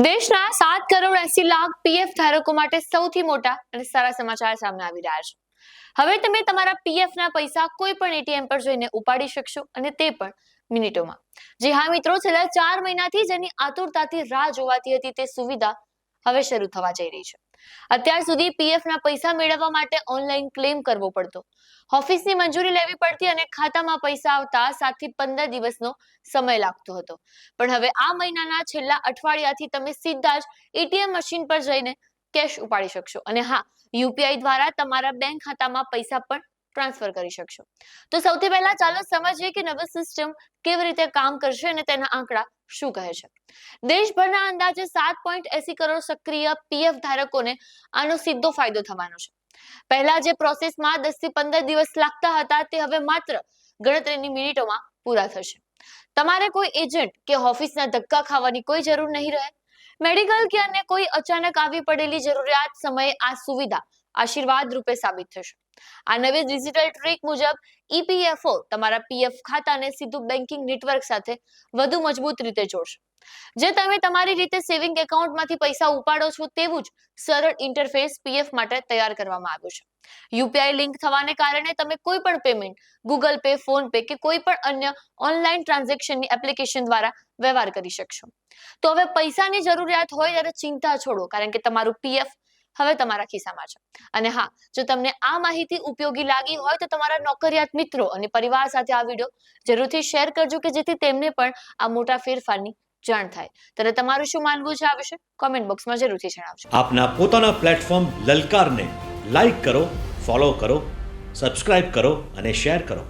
દેશના 7,80,00,000 પીએફ ધારકો માટે સૌથી મોટા અને સારા સમાચાર સામે આવી રહ્યા છે. હવે તમે તમારા પીએફ ના પૈસા કોઈ પણ એટીએમ પર જઈને ઉપાડી શકશો અને તે પણ મિનિટોમાં. જી હા મિત્રો, છેલ્લા 4 મહિનાથી જેની આતુરતાથી રાહ જોવાતી હતી તે સુવિધા હવે શરૂ થવા જઈ રહી છે. અત્યાર સુધી પીએફ ના પૈસા મેળવવા માટે ઓનલાઈન ક્લેમ કરવો પડતો, ઓફિસની મંજૂરી લેવી પડતી અને ખાતામાં પૈસા આવતા 7 થી 15 દિવસનો સમય લાગતો હતો. પણ હવે આ મહિનાના છેલ્લા અઠવાડિયાથી તમે સીધા જ એટીએમ મશીન પર જઈને કેશ ઉપાડી શકશો અને હા, યુપીઆઈ દ્વારા તમારા બેંક ખાતામાં પૈસા પણ ટ્રાન્સફર કરી શકશો. તો સૌથી પહેલા ચાલો સમજીએ કે નવી સિસ્ટમ કેવી રીતે કામ કરશે અને તેના આંકડા શું કહે છે. દેશભરના અંદાજે 7.80 કરોડ સક્રિય પીએફ ધારકોને આનો સીધો ફાયદો થવાનો છે. પહેલા જે પ્રોસેસમાં 10 થી 15 દિવસ લાગતા હતા તે હવે માત્ર ગણતરીની મિનિટોમાં પૂરા થશે. તમારે કોઈ એજન્ટ કે ઓફિસના ધક્કા ખાવાની કોઈ જરૂર નહીં રહે. મેડિકલ કે અન્ય કોઈ અચાનક આવી પડેલી જરૂરિયાત સમયે આ સુવિધા આશીર્વાદ રૂપે સાબિત થશે. આ નવી ડિજિટલ ટ્રીક મુજબ ઈપીએફઓ તમારા પીએફ ખાતાને સીધું બેન્કિંગ નેટવર્ક સાથે વધુ મજબૂત રીતે જોડશે. જે તમે તમારી રીતે સેવિંગ એકાઉન્ટમાંથી પૈસા ઉપાડો છો તેવું જ સરળ ઇન્ટરફેસ પીએફ માટે તૈયાર કરવામાં આવ્યું છે. યુપીઆઈ લિંક થવાને કારણે તમે કોઈ પણ payment Google pay, phone pay કે કોઈ પણ અન્ય ઓનલાઈન ટ્રાન્ઝેક્શનની એપ્લિકેશન દ્વારા વ્યવહાર કરી શકશો. તો હવે પૈસાની જરૂરિયાત હોય ત્યારે ચિંતા છોડો, કારણ કે તમારું પીએફ હવે તમારા ખિસ્સામાં છે. અને હા, જો તમને આ માહિતી ઉપયોગી લાગી હોય તો તમારા નોકરિયાત મિત્રો અને પરિવાર સાથે આ વિડીયો જરૂરથી શેર કરજો કે જેથી તેમને પણ આ મોટા ફેરફારની જાણ થાય. ત્યારે તમારું શું માનવું છે આ વિશે કોમેન્ટ બોક્સમાં જરૂરથી જણાવજો. આપના પોતાના પ્લેટફોર્મ લલકારને લાઈક કરો, ફોલો કરો, સબસ્ક્રાઇબ કરો અને શેર કરો.